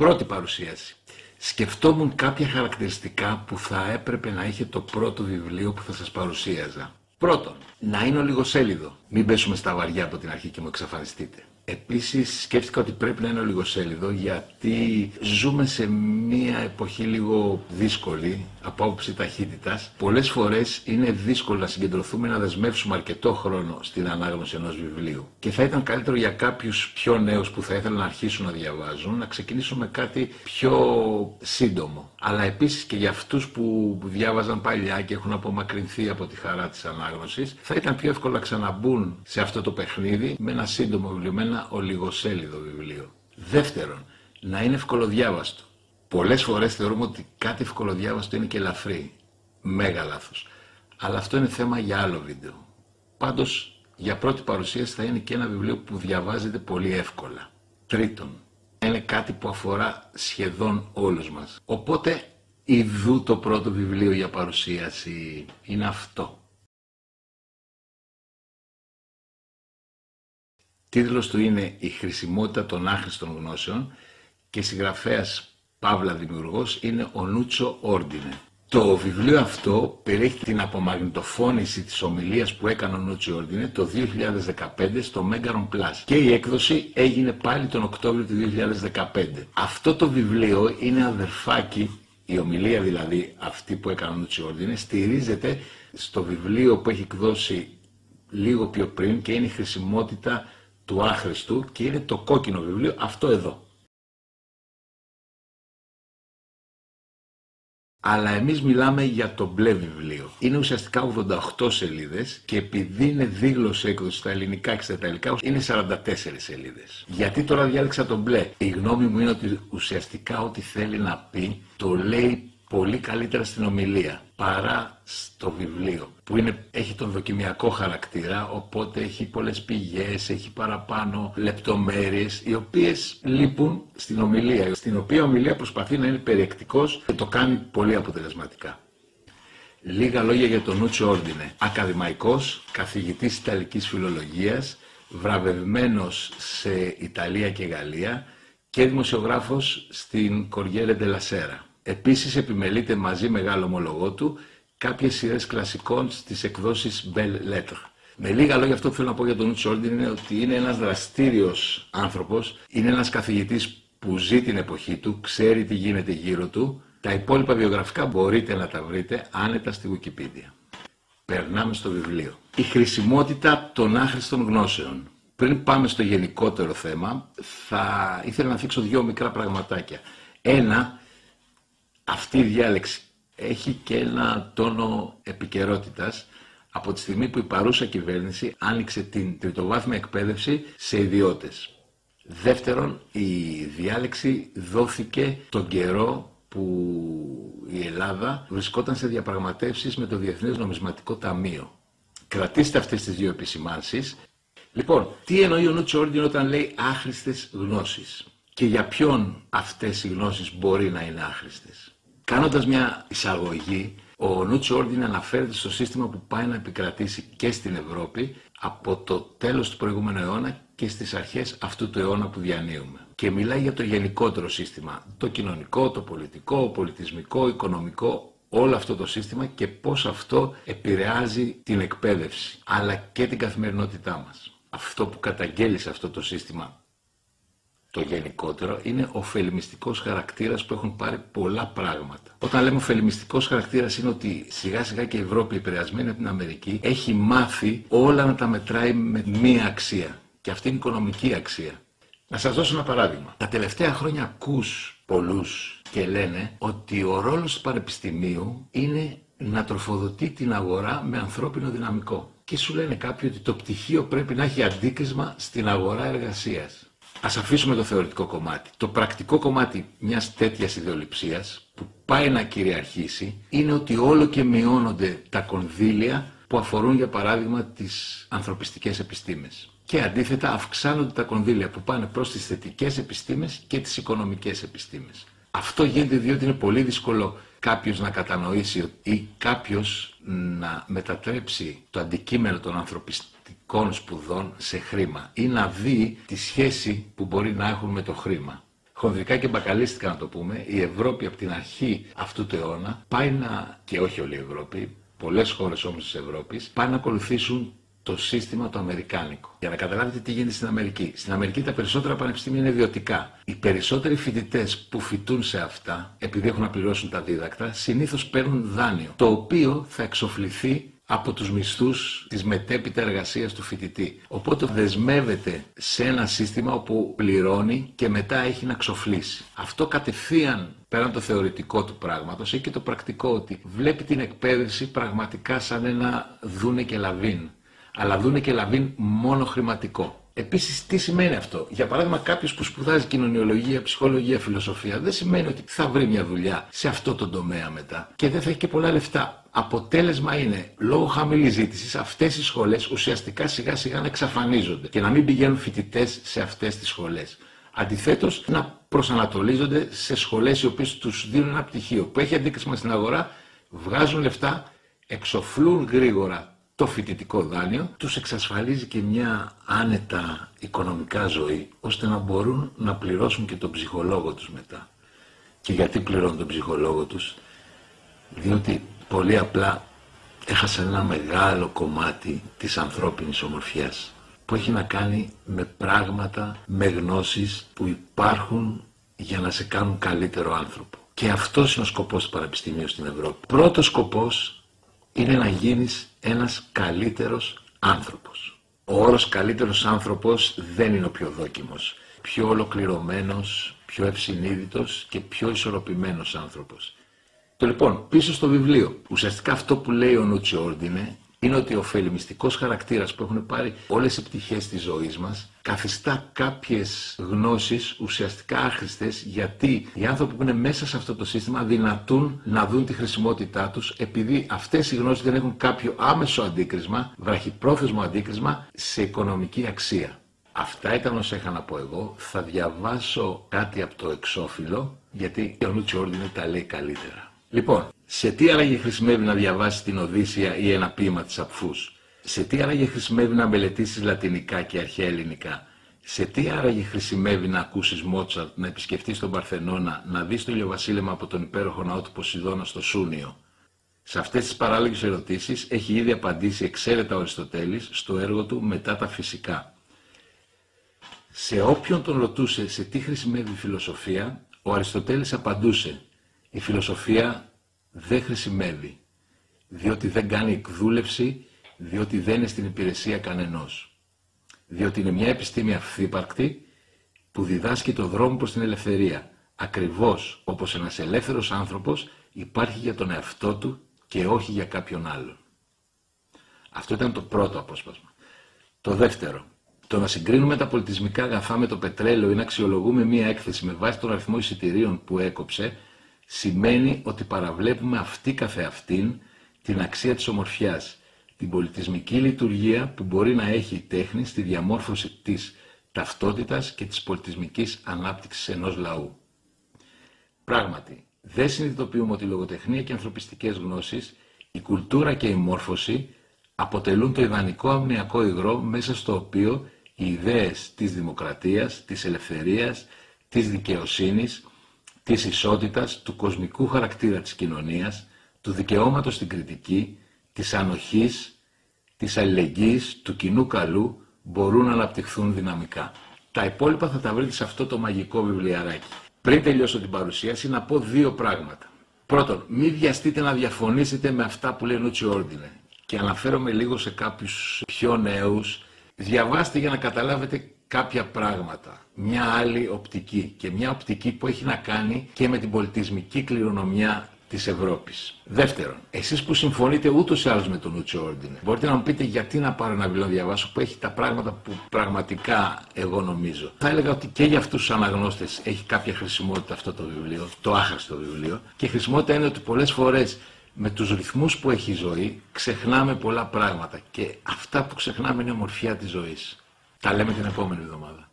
Πρώτη παρουσίαση. Σκεφτόμουν κάποια χαρακτηριστικά που θα έπρεπε να είχε το πρώτο βιβλίο που θα σας παρουσίαζα. Πρώτον, να είναι ολιγοσέλιδο. Μην πέσουμε στα βαριά από την αρχή και μου εξαφανιστείτε. Επίσης, σκέφτηκα ότι πρέπει να είναι ολιγοσέλιδο γιατί ζούμε σε μια εποχή λίγο δύσκολη από άποψη ταχύτητας. Πολλές φορές είναι δύσκολο να συγκεντρωθούμε, να δεσμεύσουμε αρκετό χρόνο στην ανάγνωση ενός βιβλίου. Και θα ήταν καλύτερο για κάποιους πιο νέους που θα ήθελαν να αρχίσουν να διαβάζουν, να ξεκινήσουν με κάτι πιο σύντομο. Αλλά επίσης και για αυτούς που διάβαζαν παλιά και έχουν απομακρυνθεί από τη χαρά της ανάγνωσης, θα ήταν πιο εύκολο να ξαναμπούν σε αυτό το παιχνίδι με ένα σύντομο βιβλίο, με ένα ολιγοσέλιδο βιβλίο. Δεύτερον, να είναι ευκολοδιάβαστο. Πολλές φορές θεωρούμε ότι κάτι ευκολοδιάβαστο είναι και ελαφρύ. Μέγα λάθος. Αλλά αυτό είναι θέμα για άλλο βίντεο. Πάντως, για πρώτη παρουσίαση θα είναι και ένα βιβλίο που διαβάζεται πολύ εύκολα. Τρίτον, είναι κάτι που αφορά σχεδόν όλους μας. Οπότε, ιδού το πρώτο βιβλίο για παρουσίαση είναι αυτό. Τίτλος του είναι «Η χρησιμότητα των άχρηστων γνώσεων» και συγγραφέας παύλα δημιουργός είναι ο Νούτσο Όρντινε. Το βιβλίο αυτό περιέχει την απομαγνητοφώνηση της ομιλίας που έκανε ο Νούτσο Όρντινε το 2015 στο Μέγαρον Πλας και η έκδοση έγινε πάλι τον Οκτώβριο του 2015. Αυτό το βιβλίο είναι αδερφάκι, η ομιλία δηλαδή αυτή που έκανε ο Νούτσο Όρντινε στηρίζεται στο βιβλίο που έχει εκδώσει λίγο πιο πριν και είναι η χρησιμότητα του άχρηστου και είναι το κόκκινο βιβλίο αυτό εδώ. Αλλά εμείς μιλάμε για το μπλε βιβλίο. Είναι ουσιαστικά 88 σελίδες και επειδή είναι δίγλωση έκδοση στα ελληνικά και στα ιταλικά είναι 44 σελίδες. Γιατί τώρα διάλεξα το μπλε? Η γνώμη μου είναι ότι ουσιαστικά ό,τι θέλει να πει το λέει πολύ καλύτερα στην ομιλία παρά στο βιβλίο που έχει τον δοκιμιακό χαρακτήρα, οπότε έχει πολλές πηγές, έχει παραπάνω λεπτομέρειες οι οποίες λείπουν στην ομιλία, στην οποία ομιλία προσπαθεί να είναι περιεκτικός και το κάνει πολύ αποτελεσματικά. Λίγα λόγια για τον Νούτσο Όρντινε. Ακαδημαϊκός, καθηγητής Ιταλικής φιλολογίας, βραβευμένος σε Ιταλία και Γαλλία και δημοσιογράφος στην Κοριέρε ντελα Σέρα. Επίσης επιμελείται μαζί μεγάλο ομολογό του κάποιες σειρές κλασικών στις εκδόσεις Belles Lettres. Με λίγα λόγια αυτό που θέλω να πω για τον Νούτσο Όρντινε είναι ότι είναι ένας δραστήριος άνθρωπος, είναι ένας καθηγητής που ζει την εποχή του, ξέρει τι γίνεται γύρω του. Τα υπόλοιπα βιογραφικά μπορείτε να τα βρείτε άνετα στη Wikipedia. Περνάμε στο βιβλίο. Η χρησιμότητα των άχρηστων γνώσεων. Πριν πάμε στο γενικότερο θέμα, θα ήθελα να θίξω δύο μικρά πραγματάκια. Ένα, αυτή η διάλεξη έχει και ένα τόνο επικαιρότητας από τη στιγμή που η παρούσα κυβέρνηση άνοιξε την τριτοβάθμια εκπαίδευση σε ιδιώτες. Δεύτερον, η διάλεξη δόθηκε τον καιρό που η Ελλάδα βρισκόταν σε διαπραγματεύσεις με το Διεθνές Νομισματικό Ταμείο. Κρατήστε αυτές τις δύο επισημάνσεις. Λοιπόν, τι εννοεί ο Νούτσο Όρντινε όταν λέει άχρηστες γνώσεις και για ποιον αυτές οι γνώσεις μπορεί να είναι άχρηστες? Κάνοντας μια εισαγωγή, ο Νούτσο Όρντινε αναφέρεται στο σύστημα που πάει να επικρατήσει και στην Ευρώπη από το τέλος του προηγούμενου αιώνα και στις αρχές αυτού του αιώνα που διανύουμε. Και μιλάει για το γενικότερο σύστημα, το κοινωνικό, το πολιτικό, πολιτισμικό, οικονομικό, όλο αυτό το σύστημα και πώς αυτό επηρεάζει την εκπαίδευση, αλλά και την καθημερινότητά μας. Αυτό που καταγγέλει σε αυτό το σύστημα, το γενικότερο, είναι ο ωφελημιστικός χαρακτήρας που έχουν πάρει πολλά πράγματα. Όταν λέμε ωφελημιστικός χαρακτήρας είναι ότι σιγά σιγά και η Ευρώπη, επηρεασμένη από την Αμερική, έχει μάθει όλα να τα μετράει με μία αξία. Και αυτή είναι η οικονομική αξία. Να σας δώσω ένα παράδειγμα. Τα τελευταία χρόνια ακούς πολλούς και λένε ότι ο ρόλος του πανεπιστημίου είναι να τροφοδοτεί την αγορά με ανθρώπινο δυναμικό. Και σου λένε κάποιοι ότι το πτυχίο πρέπει να έχει αντίκρισμα στην αγορά εργασίας. Ας αφήσουμε το θεωρητικό κομμάτι. Το πρακτικό κομμάτι μιας τέτοιας ιδεολειψίας που πάει να κυριαρχήσει είναι ότι όλο και μειώνονται τα κονδύλια που αφορούν για παράδειγμα τις ανθρωπιστικές επιστήμες. Και αντίθετα αυξάνονται τα κονδύλια που πάνε προς τις θετικές επιστήμες και τις οικονομικές επιστήμες. Αυτό γίνεται διότι είναι πολύ δύσκολο κάποιος να κατανοήσει ή κάποιος να μετατρέψει το αντικείμενο των ανθρωπιστικών σπουδών σε χρήμα ή να δει τη σχέση που μπορεί να έχουν με το χρήμα. χονδρικά και μπακαλίστικα να το πούμε, η Ευρώπη από την αρχή αυτού του αιώνα πάει και όχι όλη η Ευρώπη, πολλές χώρες όμως της Ευρώπης, πάνε να ακολουθήσουν το σύστημα το αμερικάνικο. Για να καταλάβετε τι γίνεται στην Αμερική. Στην Αμερική τα περισσότερα πανεπιστήμια είναι ιδιωτικά. Οι περισσότεροι φοιτητές που φοιτούν σε αυτά, επειδή έχουν να πληρώσουν τα δίδακτα, συνήθως παίρνουν δάνειο, το οποίο θα εξοφληθεί από τους μισθούς της μετέπειτα εργασίας του φοιτητή. Οπότε δεσμεύεται σε ένα σύστημα όπου πληρώνει και μετά έχει να ξοφλήσει. Αυτό κατευθείαν, πέραν το θεωρητικό του πράγματος, έχει και το πρακτικό, ότι βλέπει την εκπαίδευση πραγματικά σαν ένα δούνε και λαβίν. Αλλά δούνε και λαβίν μόνο χρηματικό. Επίσης, τι σημαίνει αυτό? Για παράδειγμα, κάποιος που σπουδάζει κοινωνιολογία, ψυχολογία, φιλοσοφία, δεν σημαίνει ότι θα βρει μια δουλειά σε αυτό το τομέα μετά και δεν θα έχει και πολλά λεφτά. Αποτέλεσμα είναι, λόγω χαμηλής ζήτησης, αυτές οι σχολές ουσιαστικά σιγά σιγά να εξαφανίζονται και να μην πηγαίνουν φοιτητές σε αυτές τις σχολές. Αντιθέτως, να προσανατολίζονται σε σχολές οι οποίες τους δίνουν ένα πτυχίο που έχει αντίκρισμα στην αγορά, βγάζουν λεφτά, εξοφλούν γρήγορα το φοιτητικό δάνειο, τους εξασφαλίζει και μια άνετα οικονομικά ζωή, ώστε να μπορούν να πληρώσουν και τον ψυχολόγο τους μετά. Και γιατί πληρώνουν τον ψυχολόγο τους? Διότι πολύ απλά έχασαν ένα μεγάλο κομμάτι της ανθρώπινης ομορφιάς, που έχει να κάνει με πράγματα, με γνώσεις που υπάρχουν για να σε κάνουν καλύτερο άνθρωπο. Και αυτός είναι ο σκοπός του Πανεπιστημίου στην Ευρώπη. Πρώτος σκοπός είναι να γίνεις ένας καλύτερος άνθρωπος. Ο όρος καλύτερος άνθρωπος δεν είναι ο πιο δόκιμος. Πιο ολοκληρωμένος, πιο ευσυνείδητος και πιο ισορροπημένος άνθρωπος. Λοιπόν, πίσω στο βιβλίο, ουσιαστικά αυτό που λέει ο Νούτσιο Όρντινε είναι ότι ο ωφελημιστικός χαρακτήρας που έχουν πάρει όλες οι πτυχές της ζωής μας καθιστά κάποιες γνώσεις ουσιαστικά άχρηστες, γιατί οι άνθρωποι που είναι μέσα σε αυτό το σύστημα δυνατούν να δουν τη χρησιμότητά τους, επειδή αυτές οι γνώσεις δεν έχουν κάποιο άμεσο αντίκρισμα, βραχυπρόθεσμο αντίκρισμα σε οικονομική αξία. Αυτά ήταν όσα είχα να πω εγώ. Θα διαβάσω κάτι από το εξώφυλλο, γιατί ο Νούτσιο Όρντινε τα λέει καλύτερα. Λοιπόν, σε τι άραγε χρησιμεύει να διαβάσεις την Οδύσσεια ή ένα ποίημα της Απφούς? Σε τι άραγε χρησιμεύει να μελετήσεις λατινικά και αρχαία ελληνικά? Σε τι άραγε χρησιμεύει να ακούσεις Μότσαρτ, να επισκεφτείς τον Παρθενώνα, να δεις το ηλιοβασίλεμα από τον υπέροχο ναό του Ποσειδώνα στο Σούνιο? Σε αυτές τις παράλογες ερωτήσεις έχει ήδη απαντήσει εξαίρετα ο Αριστοτέλης στο έργο του «Μετά τα φυσικά». Σε όποιον τον ρωτούσε σε τι χρησιμεύει η φιλοσοφία, ο Αριστοτέλης απαντούσε: η φιλοσοφία δεν χρησιμεύει, διότι δεν κάνει εκδούλευση, διότι δεν είναι στην υπηρεσία κανενός. Διότι είναι μια επιστήμη αυθύπαρκτη που διδάσκει το δρόμο προς την ελευθερία, ακριβώς όπως ένας ελεύθερος άνθρωπος υπάρχει για τον εαυτό του και όχι για κάποιον άλλον. Αυτό ήταν το πρώτο απόσπασμα. Το δεύτερο, το να συγκρίνουμε τα πολιτισμικά αγαθά με το πετρέλαιο ή να αξιολογούμε μια έκθεση με βάση τον αριθμό εισιτηρίων που έκοψε, σημαίνει ότι παραβλέπουμε αυτή καθεαυτήν την αξία της ομορφιάς, την πολιτισμική λειτουργία που μπορεί να έχει η τέχνη στη διαμόρφωση της ταυτότητας και της πολιτισμικής ανάπτυξης ενός λαού. Πράγματι, δεν συνειδητοποιούμε ότι η λογοτεχνία και οι ανθρωπιστικές γνώσεις, η κουλτούρα και η μόρφωση αποτελούν το ιδανικό αμνιακό υγρό μέσα στο οποίο οι ιδέες της δημοκρατίας, της ελευθερίας, της δικαιοσύνης, της ισότητας, του κοσμικού χαρακτήρα της κοινωνίας, του δικαιώματος στην κριτική, της ανοχής, της αλληλεγγύης, του κοινού καλού μπορούν να αναπτυχθούν δυναμικά. Τα υπόλοιπα θα τα βρείτε σε αυτό το μαγικό βιβλιαράκι. Πριν τελειώσω την παρουσίαση, να πω δύο πράγματα. Πρώτον, μην βιαστείτε να διαφωνήσετε με αυτά που λέει ο Νούτσιο Όρντινε. Και αναφέρομαι λίγο σε κάποιους πιο νέους. Διαβάστε για να καταλάβετε κάποια πράγματα. Μια άλλη οπτική. Και μια οπτική που έχει να κάνει και με την πολιτισμική κληρονομιά της Ευρώπης. Δεύτερον, εσείς που συμφωνείτε ούτως ή άλλως με τον Νούτσιο Όρντινε, μπορείτε να μου πείτε γιατί να πάρω ένα βιβλίο να διαβάσω που έχει τα πράγματα που πραγματικά εγώ νομίζω. Θα έλεγα ότι και για αυτούς τους αναγνώστες έχει κάποια χρησιμότητα αυτό το βιβλίο, το άχρηστο βιβλίο. Και η χρησιμότητα είναι ότι πολλές φορές με τους ρυθμούς που έχει η ζωή ξεχνάμε πολλά πράγματα. Και αυτά που ξεχνάμε είναι η ομορφιά της ζωής. Τα λέμε την επόμενη εβδομάδα.